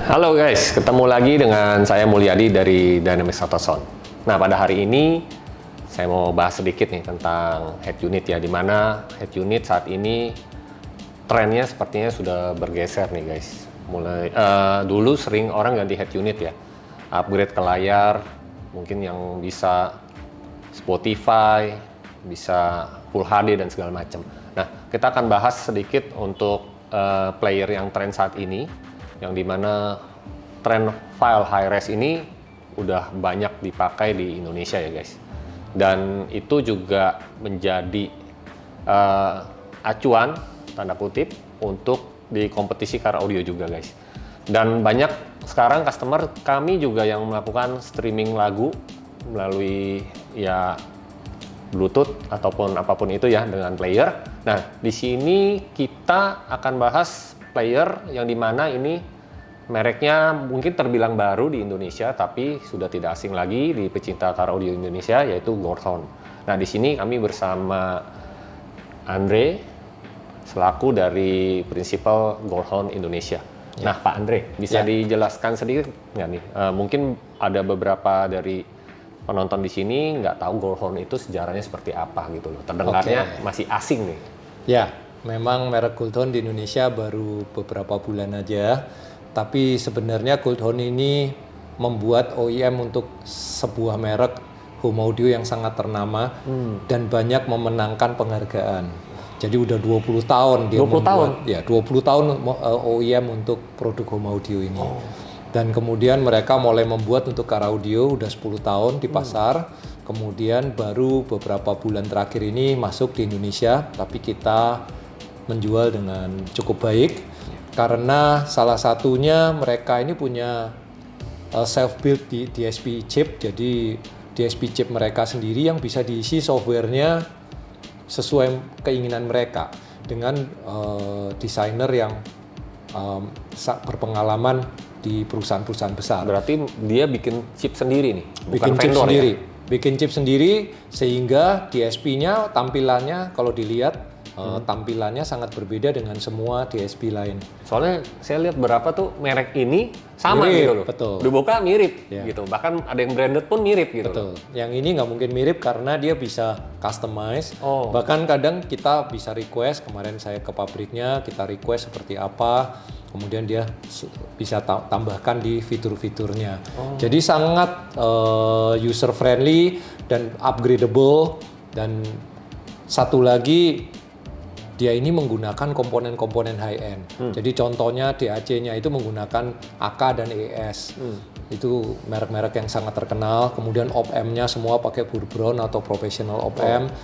Halo guys, ketemu lagi dengan saya Mulyadi dari Dynamics Autosound. Nah, pada hari ini saya mau bahas sedikit nih tentang head unit ya, dimana head unit saat ini trennya sepertinya sudah bergeser nih guys. Mulai dulu sering orang ganti head unit ya, upgrade ke layar, mungkin yang bisa Spotify, bisa Full HD dan segala macam. Nah, kita akan bahas sedikit untuk player yang tren saat ini, yang dimana tren file high-res ini udah banyak dipakai di Indonesia ya guys. Dan itu juga menjadi acuan, tanda kutip, untuk di kompetisi car audio juga guys. Dan banyak sekarang customer kami juga yang melakukan streaming lagu melalui ya Bluetooth ataupun apapun itu ya dengan player. Nah, di sini kita akan bahas player yang dimana ini mereknya mungkin terbilang baru di Indonesia, tapi sudah tidak asing lagi di pecinta car audio Indonesia, yaitu Goldhorn. Nah, di sini kami bersama Andre selaku dari Principal Goldhorn Indonesia. Ya. Nah, Pak Andre, bisa dijelaskan sedikit nggak nih? Mungkin ada beberapa dari penonton di sini nggak tahu Goldhorn itu sejarahnya seperti apa gitu loh. Terdengarnya masih asing nih. Ya, memang merek Goldhorn di Indonesia baru beberapa bulan aja. Tapi sebenarnya Goldhorn ini membuat OEM untuk sebuah merek home audio yang sangat ternama dan banyak memenangkan penghargaan. Jadi udah 20 tahun dia 20 tahun? Ya, 20 tahun OEM untuk produk home audio ini. Dan kemudian mereka mulai membuat untuk car audio udah 10 tahun di pasar. Kemudian baru beberapa bulan terakhir ini masuk di Indonesia, tapi kita menjual dengan cukup baik. Karena salah satunya mereka ini punya self-build di DSP chip, jadi DSP chip mereka sendiri yang bisa diisi softwarenya sesuai keinginan mereka dengan desainer yang berpengalaman di perusahaan-perusahaan besar. Berarti dia bikin chip sendiri nih, bikin chip sendiri, bikin chip sendiri sehingga DSP-nya tampilannya kalau dilihat tampilannya sangat berbeda dengan semua DSP lain. Soalnya saya lihat berapa tuh merek ini sama mirip, gitu loh. Betul. Dibuka mirip gitu. Bahkan ada yang branded pun mirip gitu. Betul. Yang ini nggak mungkin mirip karena dia bisa customize. Bahkan kadang kita bisa request, kemarin saya ke pabriknya, kita request seperti apa, kemudian dia bisa tambahkan di fitur-fiturnya. Jadi sangat user friendly dan upgradable. Dan satu lagi, dia ini menggunakan komponen-komponen high-end. Jadi contohnya DAC-nya itu menggunakan AK dan ES. Itu merek-merek yang sangat terkenal. Kemudian op-amp-nya semua pakai Burbron atau professional op-amp.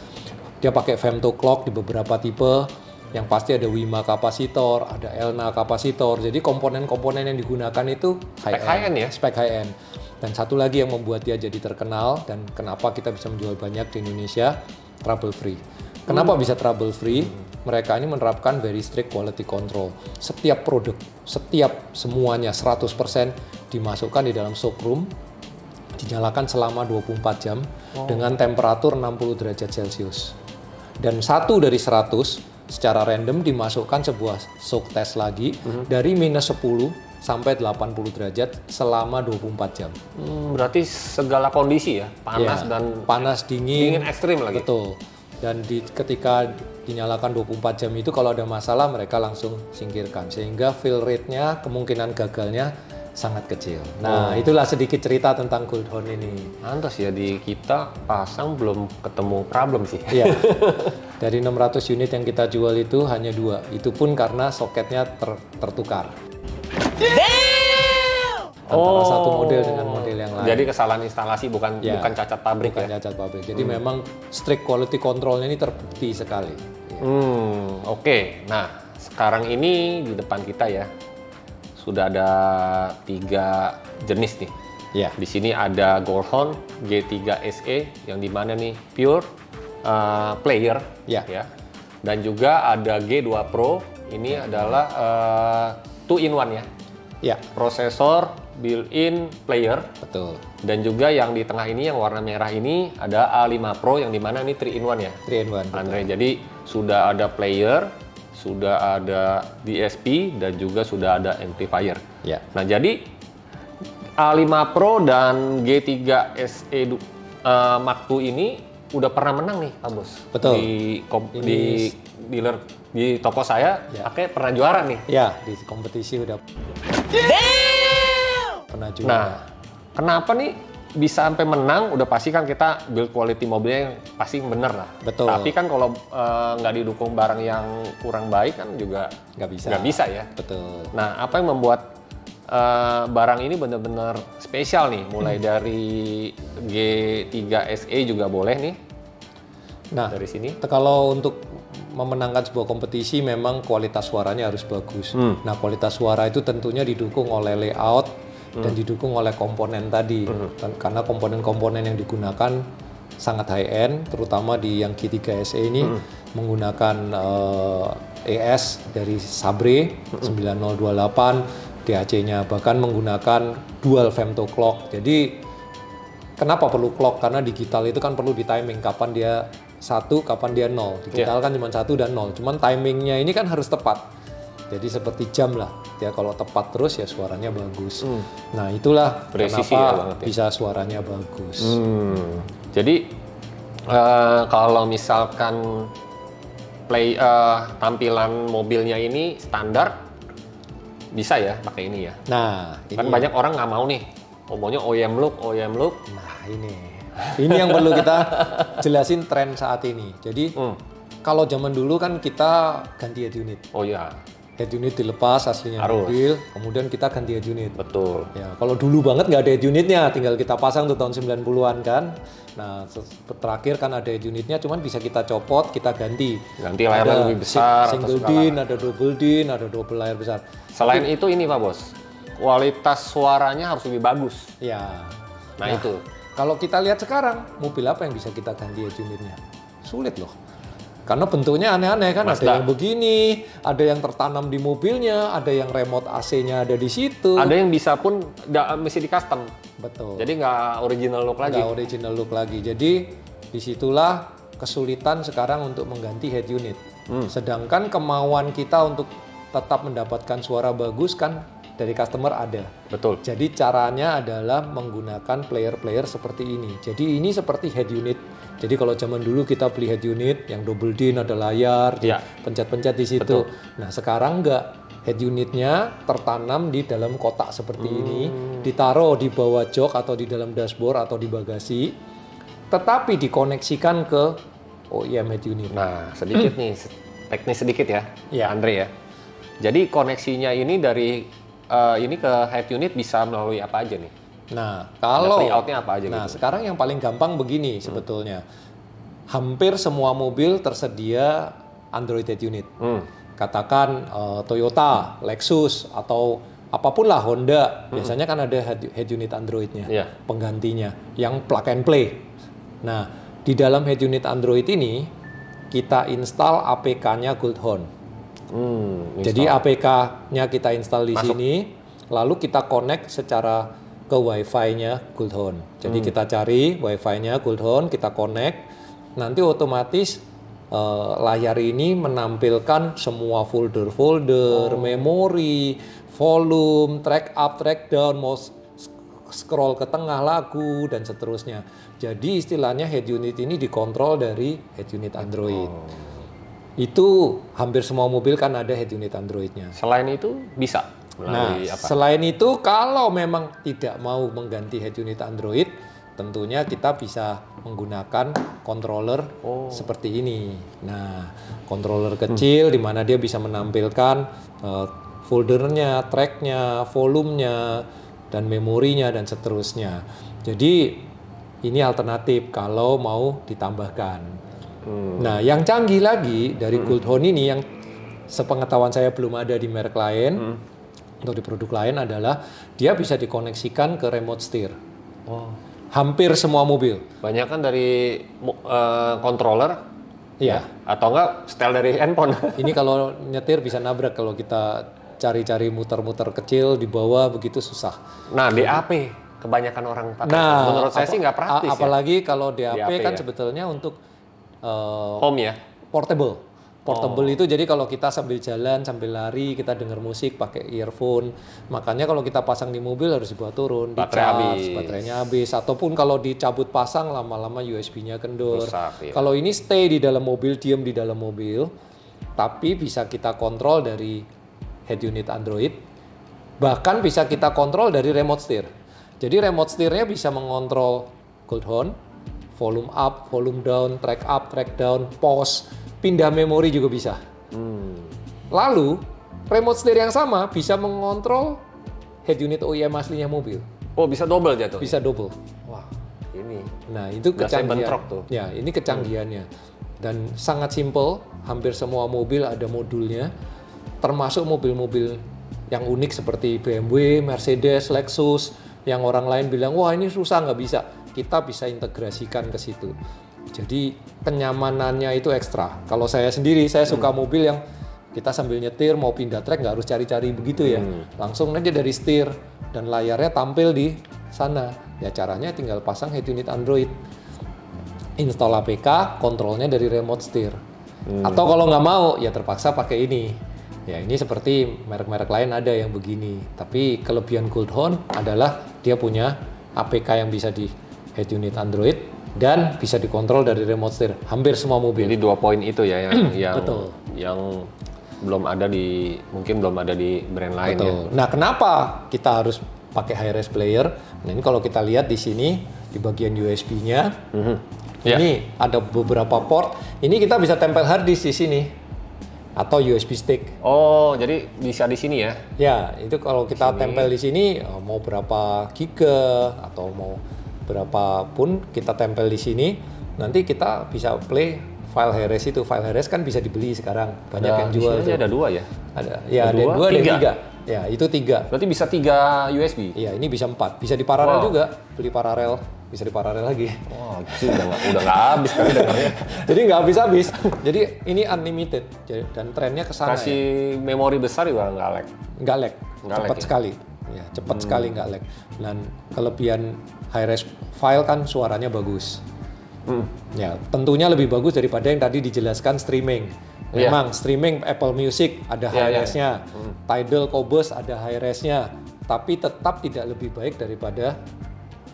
Dia pakai femto clock di beberapa tipe. Yang pasti ada WIMA kapasitor, ada Elna kapasitor. Jadi komponen-komponen yang digunakan itu high-end ya? Spek high-end. Dan satu lagi yang membuat dia jadi terkenal dan kenapa kita bisa menjual banyak di Indonesia, trouble free. Kenapa bisa trouble free? Mereka ini menerapkan very strict quality control. Setiap produk, semuanya 100% dimasukkan di dalam showroom, dinyalakan selama 24 jam dengan temperatur 60 derajat Celcius. Dan 1 dari 100 secara random dimasukkan sebuah shock test lagi dari minus 10 sampai 80 derajat selama 24 jam. Berarti segala kondisi ya, panas dingin ekstrim lagi. Betul. Dan ketika dinyalakan 24 jam itu kalau ada masalah mereka langsung singkirkan sehingga fill rate-nya, kemungkinan gagalnya sangat kecil. Nah, itulah sedikit cerita tentang Goldhorn ini. Pantas ya, di kita pasang belum ketemu problem sih. Iya. Dari 600 unit yang kita jual itu hanya 2. Itu pun karena soketnya tertukar. Antara satu model dengan model yang lain. Jadi kesalahan instalasi bukan cacat pabrik. Bukan cacat pabrik. Jadi memang strict quality control-nya ini terbukti sekali. Oke. Nah, sekarang ini di depan kita ya sudah ada 3 jenis nih. Ya. Di sini ada Goldhorn G3 SE yang dimana nih pure player ya. Dan juga ada G2 Pro. Ini adalah 2-in-1 ya. Ya. Prosesor, built-in player. Betul. Dan juga yang di tengah ini yang warna merah ini ada A5 Pro yang dimana ini 3-in-1 ya. 3-in-1. Andre, jadi sudah ada player, sudah ada DSP, dan juga sudah ada amplifier. Ya. Nah, jadi A5 Pro dan G3 SE Mark II ini udah pernah menang nih, Pak Bos. Betul. Di dealer di toko saya, pakai pernah juara nih. Ya, di kompetisi udah pernah juara. Nah, kenapa nih bisa sampai menang? Udah pasti kan kita build quality mobilnya yang pasti bener lah. Betul. Tapi kan kalau nggak didukung barang yang kurang baik kan juga nggak bisa ya. Betul. Nah, apa yang membuat barang ini benar-benar spesial nih? Mulai dari G3 SE juga boleh nih. Nah, dari sini. Kalau untuk memenangkan sebuah kompetisi memang kualitas suaranya harus bagus. Nah, kualitas suara itu tentunya didukung oleh layout dan didukung oleh komponen tadi. Karena komponen-komponen yang digunakan sangat high end, terutama di yang G3 SE ini menggunakan ES dari Sabre 9028 DAC-nya, bahkan menggunakan dual femto clock. Jadi kenapa perlu clock? Karena digital itu kan perlu di timing kapan dia 1, kapan dia 0. Digital kan cuma 1 dan 0. Cuman timingnya ini kan harus tepat. Jadi seperti jam lah. Ya kalau tepat terus ya suaranya bagus. Nah, itulah presisi kenapa ya bisa suaranya bagus. Jadi kalau misalkan tampilan mobilnya ini standar, bisa ya pakai ini ya. Nah, kan banyak orang nggak mau nih. Maunya OEM look. Nah, ini yang perlu kita jelasin tren saat ini. Jadi kalau zaman dulu kan kita ganti head unit. Oh iya. Head unit dilepas aslinya mobil, kemudian kita ganti head unit. Betul. Ya, kalau dulu banget nggak ada head unitnya, tinggal kita pasang tuh tahun 90-an kan. Nah, terakhir kan ada head unitnya, cuman bisa kita copot, kita ganti. Ganti layarnya lebih besar. Single din, ada double layar besar. Selain itu ini Pak Bos, kualitas suaranya harus lebih bagus. Ya. Nah itu. Kalau kita lihat sekarang, mobil apa yang bisa kita ganti head unitnya? Sulit loh. Karena bentuknya aneh-aneh kan, Mazda. ada yang begini, ada yang tertanam di mobilnya, ada yang remote AC-nya ada di situ. Ada yang bisa pun mesti di custom. Betul. Jadi nggak original look lagi. Nggak original look lagi. Jadi disitulah kesulitan sekarang untuk mengganti head unit. Sedangkan kemauan kita untuk tetap mendapatkan suara bagus kan dari customer ada. Betul. Jadi caranya adalah menggunakan player-player seperti ini. Jadi ini seperti head unit. Jadi kalau zaman dulu kita beli head unit yang double din, ada layar, pencet-pencet di situ. Betul. Nah sekarang enggak. Head unitnya tertanam di dalam kotak seperti ini, ditaruh di bawah jok atau di dalam dashboard atau di bagasi, tetapi dikoneksikan ke OEM head unit. Nah sedikit nih, teknis sedikit ya, Andre ya. Jadi koneksinya ini dari ini ke head unit bisa melalui apa aja nih? Nah, kalau layoutnya apa aja gitu? Sekarang yang paling gampang begini sebetulnya. Hampir semua mobil tersedia Android head unit. Katakan Toyota, Lexus atau apapun lah, Honda, biasanya kan ada head unit Androidnya, penggantinya yang plug and play. Nah, di dalam head unit Android ini kita install APK-nya Goldhorn. Jadi APK-nya kita install di sini, lalu kita connect secara ke Wi-Fi-nya Goldhorn. Jadi kita cari Wi-Fi-nya Goldhorn, kita connect, nanti otomatis layar ini menampilkan semua folder-folder, memori, volume, track up, track down, mau scroll ke tengah lagu dan seterusnya. Jadi istilahnya head unit ini dikontrol dari head unit Android. Itu hampir semua mobil kan ada head unit Androidnya. Selain itu bisa? Nah, selain itu kalau memang tidak mau mengganti head unit Android, tentunya kita bisa menggunakan controller seperti ini. Nah, controller kecil di mana dia bisa menampilkan foldernya, tracknya, volumenya, dan memorinya dan seterusnya. Jadi ini alternatif kalau mau ditambahkan. Nah, yang canggih lagi dari Goldhorn ini yang sepengetahuan saya belum ada di merek lain atau di produk lain adalah dia bisa dikoneksikan ke remote steer. Hampir semua mobil. Banyak kan dari controller, atau enggak setel dari handphone. Ini kalau nyetir bisa nabrak kalau kita cari-cari muter-muter kecil di bawah begitu susah. Nah, DAP kebanyakan orang pakai. Menurut saya sih nggak praktis. Apalagi kalau DAP kan sebetulnya untuk home ya, portable. Portable itu jadi kalau kita sambil jalan, sambil lari, kita dengar musik pakai earphone. Makanya kalau kita pasang di mobil harus dibawa turun, baterainya habis. Ataupun kalau dicabut pasang lama-lama USB-nya kendor. Rusak, ya. Kalau ini stay di dalam mobil, diam di dalam mobil, tapi bisa kita kontrol dari head unit Android. Bahkan bisa kita kontrol dari remote steer. Jadi remote steer-nya bisa mengontrol cold horn, volume up, volume down, track up, track down, pause, pindah memori juga bisa. Lalu remote steer yang sama bisa mengontrol head unit OEM aslinya mobil. Oh, bisa double jatuh? Bisa double. Wah, ini. Nah, itu kecanggihan. Bentrok tuh. Ya, ini kecanggihannya. Dan sangat simple, hampir semua mobil ada modulnya. Termasuk mobil-mobil yang unik seperti BMW, Mercedes, Lexus, yang orang lain bilang, wah ini susah nggak bisa. Kita bisa integrasikan ke situ. Jadi kenyamanannya itu ekstra. Kalau saya sendiri, saya suka mobil yang kita sambil nyetir mau pindah track nggak harus cari-cari begitu ya. Langsung aja dari setir dan layarnya tampil di sana. Ya caranya tinggal pasang head unit Android. Install APK, kontrolnya dari remote steer. Atau kalau nggak mau, ya terpaksa pakai ini. Ya ini seperti merek-merek lain ada yang begini. Tapi kelebihan Goldhorn adalah dia punya APK yang bisa di head unit Android dan bisa dikontrol dari remote steer. Hampir semua mobil. Jadi 2 poin itu ya yang Betul. yang belum ada mungkin belum ada di brand lain. Betul. Ya. Nah, kenapa kita harus pakai high-res player? Nah, ini kalau kita lihat di sini di bagian USB-nya, ini ada beberapa port. Ini kita bisa tempel hard disk di sini atau USB stick. Oh, jadi bisa di sini ya? Ya, itu kalau kita tempel di sini mau berapa giga atau mau berapa pun kita tempel di sini, nanti kita bisa play file high-res itu. File high-res kan bisa dibeli sekarang, banyak yang jual. Di sini ada 2 ya? Ada 2, ada 3. Ya, itu 3. Berarti bisa 3 USB? Iya, ini bisa 4. Bisa diparalel juga. Beli paralel, bisa diparalel lagi. Wah, itu udah nggak habis kali dengarnya. Jadi nggak habis-habis. Jadi ini unlimited. Dan trennya ke sana. Kasih memori besar juga nggak lag? Nggak lag. Cepat ya? sekali. Ya, cepat sekali nggak lag. Dan kelebihan high-res file kan suaranya bagus. Ya, tentunya lebih bagus daripada yang tadi dijelaskan streaming. Memang streaming Apple Music ada high-resnya, Tidal, Qobuz ada high-resnya, tapi tetap tidak lebih baik daripada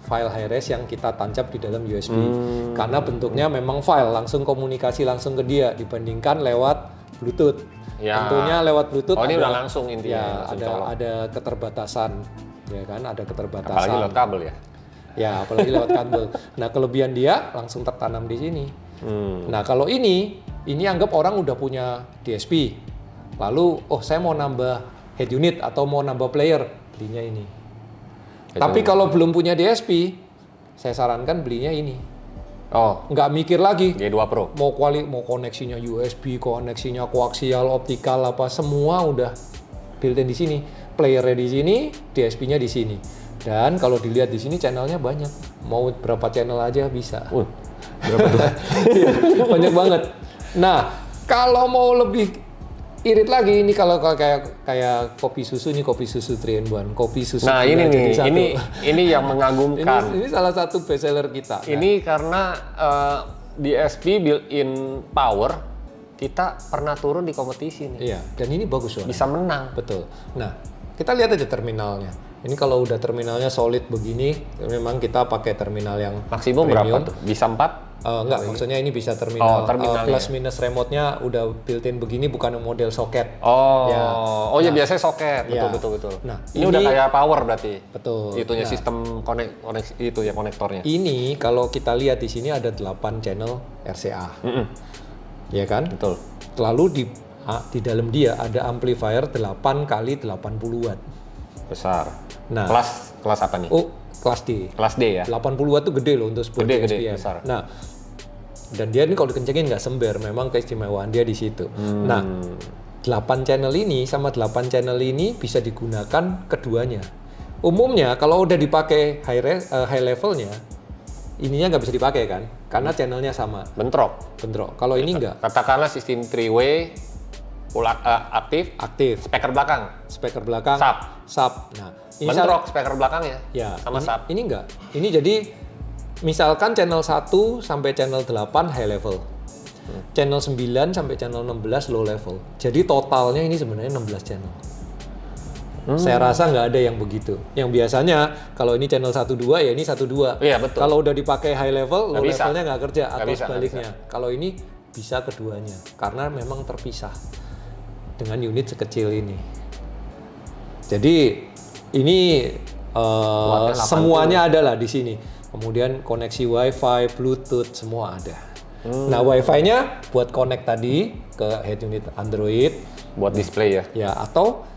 file high-res yang kita tancap di dalam USB. Karena bentuknya memang file, langsung komunikasi langsung ke dia dibandingkan lewat Bluetooth. Ya. Tentunya lewat Bluetooth ini udah langsung intinya. Ya, ada keterbatasan, ya kan? Ada keterbatasan. Apalagi lewat kabel ya. Ya, apalagi lewat kabel. Nah, kelebihan dia langsung tertanam di sini. Nah, kalau ini anggap orang udah punya DSP. Lalu, saya mau nambah head unit atau mau nambah player, belinya ini. Tapi kalau belum punya DSP, saya sarankan belinya ini. Oh, nggak mikir lagi. G2 Pro. Mau koneksinya USB, koneksinya koaksial, optikal apa semua udah built-in di sini. Playernya di sini, DSP-nya di sini. Dan kalau dilihat di sini channelnya banyak. Mau berapa channel aja bisa. Berapa tuh? Banyak banget. Nah, kalau mau lebih irit lagi ini kalau kayak kopi susu 3 in 1. Kopi susu. Nah, ini yang mengagumkan. Ini salah satu best seller kita. Ini karena DSP built-in power kita pernah turun di kompetisi nih. Iya, dan ini bagus, bisa menang. Betul. Nah, kita lihat aja terminalnya. Ini kalau udah terminalnya solid begini, memang kita pakai terminal yang maksimum premium. Berapa tuh? Bisa 4? Enggak, maksudnya ini bisa terminal plus minus remote-nya udah built-in begini, bukan model soket. Ya biasanya soket. Betul. Nah, ini udah kayak power berarti. Betul. Itunya sistem koneksi itu ya, konektornya. Ini kalau kita lihat di sini ada 8 channel RCA. Ya kan? Betul. Lalu di dalam dia ada amplifier 8 kali 80 watt. Besar. Nah, kelas apa nih? Kelas D. Kelas D ya. 80 watt itu gede loh untuk sebuah gede, besar. Nah, dan dia ini kalau dikencengin nggak sember, memang keistimewaan dia di situ. Nah, 8 channel ini sama 8 channel ini bisa digunakan keduanya. Umumnya kalau udah dipakai high levelnya, ininya nggak bisa dipakai kan, karena channelnya sama. Bentrok. Kalau ini nggak. Katakanlah sistem 3-way aktif. Speaker belakang. Sub. Nah, bentrok speaker belakangnya. Ya. Sama sub. Ini enggak. Ini jadi misalkan channel 1 sampai channel 8 high level. channel 9 sampai channel 16 low level. Jadi totalnya ini sebenarnya 16 channel. Saya rasa nggak ada yang begitu. Yang biasanya kalau ini channel 12 ya ini 12. Iya, betul. Kalau udah dipakai high level, low bisa. levelnya nggak kerja atau bisa, sebaliknya. Kalau ini bisa keduanya karena memang terpisah dengan unit sekecil ini. Jadi ini semuanya ada lah di sini. Kemudian koneksi Wi-Fi, Bluetooth semua ada. Nah Wi-Fi-nya buat connect tadi ke head unit Android. Buat display ya? Ya, atau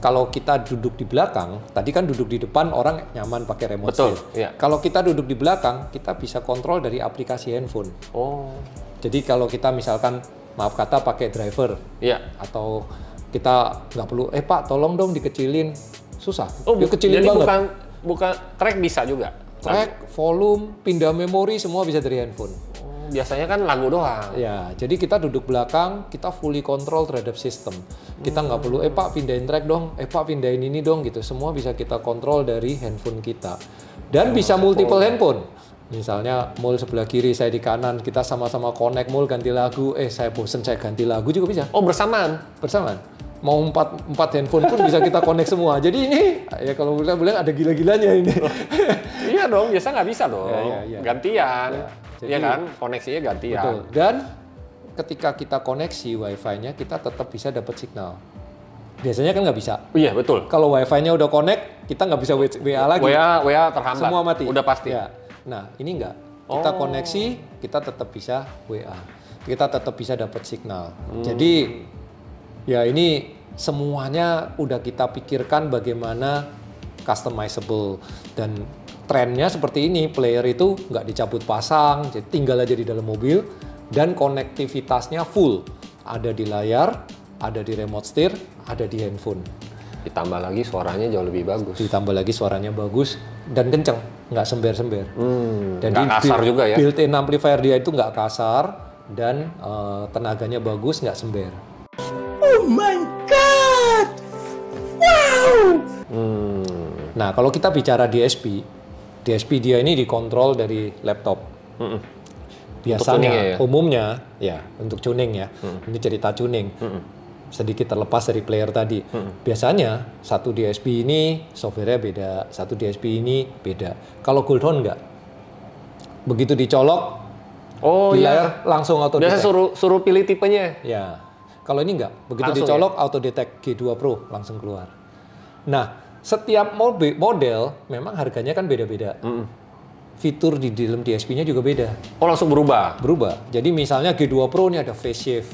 kalau kita duduk di belakang, tadi kan duduk di depan orang nyaman pakai remote Betul, steer. iya. Kalau kita duduk di belakang, kita bisa kontrol dari aplikasi handphone. Oh. Jadi kalau kita misalkan, maaf kata pakai driver, Iya. atau kita nggak perlu, Pak tolong dong dikecilin, susah. Oh, Dia kecilin jadi banget. bukan track bisa juga? Track, volume, pindah memori, semua bisa dari handphone. Biasanya kan lagu doang. Ya, jadi kita duduk belakang, kita fully control terhadap sistem. Kita nggak perlu, Pak pindahin track dong, Pak pindahin ini dong gitu. Semua bisa kita kontrol dari handphone kita. Dan bisa multiple handphone. Misalnya mall sebelah kiri, saya di kanan, kita sama-sama connect mall ganti lagu. Saya bosen, saya ganti lagu juga bisa. Oh, bersamaan? Bersamaan. Mau empat handphone pun bisa kita connect semua. Jadi ini, ya kalau bilang ada gila-gilanya ini. Iya dong, biasa nggak bisa dong. Ya. Gantian. Jadi, iya kan, koneksinya gantian. Betul. Dan ketika kita koneksi Wi-Fi-nya, kita tetap bisa dapat signal. Biasanya kan nggak bisa. Iya, betul. Kalau Wi-Fi-nya udah connect, kita nggak bisa WA lagi. WA terhambat. Semua mati. Udah pasti. Ya. Nah, ini nggak. Kita koneksi, kita tetap bisa WA. Kita tetap bisa dapat signal. Jadi, ya ini semuanya udah kita pikirkan bagaimana customizable. Dan trennya seperti ini, player itu nggak dicabut pasang, jadi tinggal aja di dalam mobil, dan konektivitasnya full. Ada di layar, ada di remote steer, ada di handphone. Ditambah lagi suaranya jauh lebih bagus. Ditambah lagi suaranya bagus dan kenceng, nggak sember-sember. Nggak kasar juga ya? Built-in amplifier dia itu nggak kasar dan tenaganya bagus, nggak sember. Oh my God! Wow! Nah, kalau kita bicara DSP dia ini dikontrol dari laptop. Biasanya, umumnya, ya untuk tuning ya. Ini cerita tuning. Sedikit terlepas dari player tadi. Biasanya satu DSP ini software-nya beda, satu DSP ini beda. Kalau Goldhorn enggak. Begitu dicolok, di layar langsung auto detect. Biasa suruh pilih tipenya. Ya. Kalau ini enggak. Begitu Langsung dicolok auto detect G2 Pro langsung keluar. Nah, setiap model memang harganya kan beda-beda. Fitur di dalam DSP-nya juga beda. Oh, langsung berubah? Berubah. Jadi misalnya G2 Pro ini ada phase shift.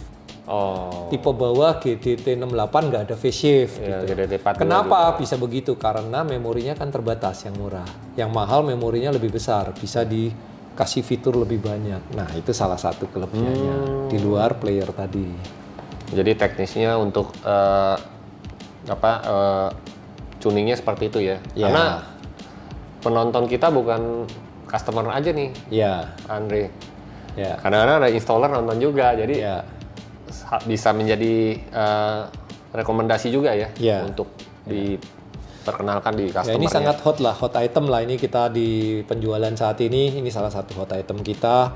Oh. Tipe bawah GDT68 nggak ada phase shift. Ya, gitu. GDT42 Kenapa juga. bisa begitu? Karena memorinya kan terbatas yang murah. Yang mahal memorinya lebih besar. Bisa dikasih fitur lebih banyak. Nah, itu salah satu kelebihannya. Di luar player tadi. Jadi teknisnya untuk tuningnya seperti itu ya. Karena penonton kita bukan customer aja nih, Ya. Andre. Ya. Kadang-kadang ada installer nonton juga, jadi Ya. bisa menjadi rekomendasi juga ya, Ya. untuk diperkenalkan di Ya, customer. ini sangat hot lah, hot item lah ini kita di penjualan saat ini. Ini salah satu hot item kita,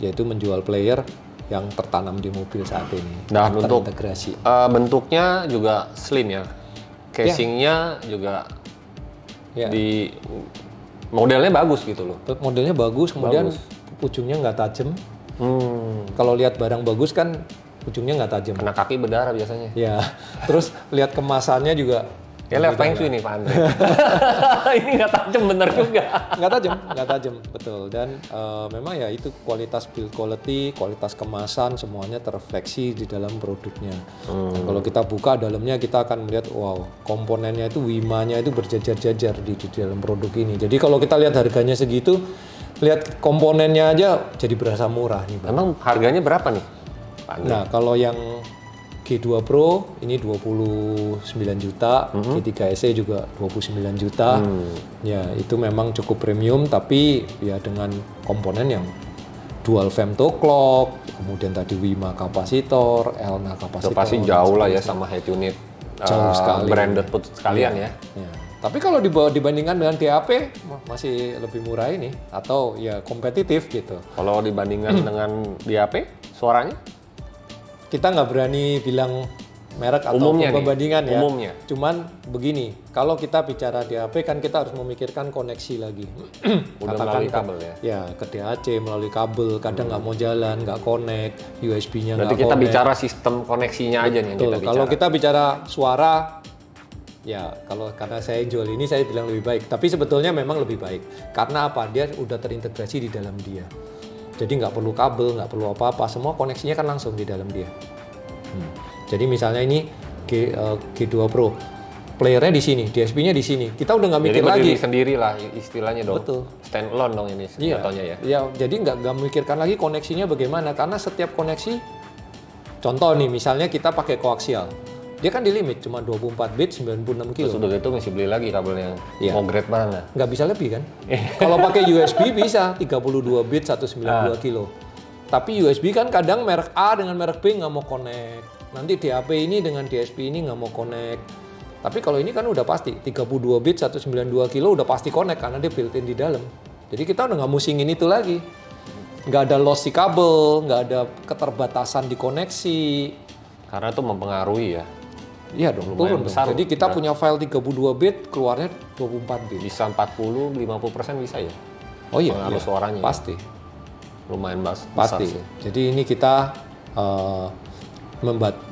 yaitu menjual player yang tertanam di mobil saat ini. Dan untuk terintegrasi. bentuknya juga slim ya, casingnya juga Ya. di modelnya bagus gitu loh. Modelnya bagus, kemudian ujungnya nggak tajam. Kalau lihat barang bagus kan ujungnya nggak tajam. Kena kaki berdarah biasanya. Ya, terus lihat kemasannya juga. Kayak left feng shui nih Pak Andre. Ini nggak tajam bener juga. Nggak tajam, betul. Dan memang ya itu kualitas build quality, kualitas kemasan semuanya terrefleksi di dalam produknya. Dan kalau kita buka dalamnya kita akan melihat, wow, komponennya itu WIMA-nya itu berjajar-jajar di dalam produk ini. Jadi kalau kita lihat harganya segitu, lihat komponennya aja jadi berasa murah nih, Bang. Emang harganya berapa nih Pak Andre? Nah, kalau yang G2 Pro ini 29 juta, G3 SE juga 29 juta. Ya, itu memang cukup premium tapi ya dengan komponen yang dual femto clock, kemudian tadi WIMA kapasitor, Elna kapasitor. Itu pasti jauh lah ya sama head unit. Jauh sekali. Branded put sekalian ya. Ya. Tapi kalau dibandingkan dengan DAP masih lebih murah ini atau ya kompetitif gitu. Kalau dibandingkan dengan DAP? suaranya? Kita nggak berani bilang merek atau Umumnya perbandingan ya. Umumnya. Cuman begini, kalau kita bicara DAP kan kita harus memikirkan koneksi lagi. Udah melalui kabel ya? Ya, ke DAC melalui kabel, kadang nggak mau jalan, nggak connect, USB-nya nggak Berarti connect. kita bicara sistem koneksinya aja nih yang Betul. kita bicara. Kalau kita bicara suara, ya karena saya jual ini saya bilang lebih baik. Tapi sebetulnya memang lebih baik. Karena apa? Dia udah terintegrasi di dalam dia. Jadi nggak perlu kabel, nggak perlu apa-apa. Semua koneksinya kan langsung di dalam dia. Jadi misalnya ini G2 Pro, playernya di sini, DSP-nya di sini. Kita udah nggak mikir jadi lagi. Jadi sendiri lah istilahnya dong. Betul. Stand alone dong ini contohnya ya. Iya, jadi nggak memikirkan lagi koneksinya bagaimana. Karena setiap koneksi, contoh nih, misalnya kita pakai koaksial. Dia kan di limit cuma 24 bit 96 kilo. Terus udah gitu mesti beli lagi kabel yang Iya. mau grade mana? Nggak bisa lebih kan? Kalau pakai USB bisa 32 bit 192 kilo. Tapi USB kan kadang merek A dengan merek B nggak mau connect. Nanti DAP ini dengan DSP ini nggak mau connect. Tapi kalau ini kan udah pasti 32 bit 192 kilo udah pasti connect karena dia built-in di dalam. Jadi kita udah nggak musingin itu lagi. Nggak ada loss di kabel, nggak ada keterbatasan di koneksi. Karena itu mempengaruhi ya. Iya dong, Lumayan turun besar. dong. Jadi kita Ya. punya file 32 bit, keluarnya 24 bit. Bisa 40-50% bisa ya. Oh iya, Pengaruh iya. suaranya. Pasti. Lumayan besar Pasti. sih. Jadi ini kita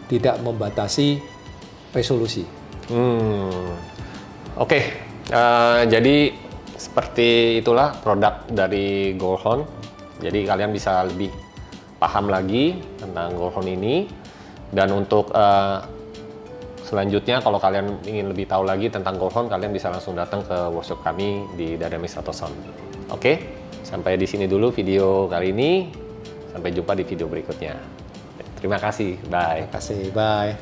tidak membatasi resolusi. Oke, jadi seperti itulah produk dari Goldhorn. Jadi kalian bisa lebih paham lagi tentang Goldhorn ini. Dan untuk selanjutnya kalau kalian ingin lebih tahu lagi tentang Goldhorn, kalian bisa langsung datang ke workshop kami di Dynamics Auto Sound. Oke, sampai di sini dulu video kali ini. Sampai jumpa di video berikutnya. Terima kasih, bye. Terima kasih, bye.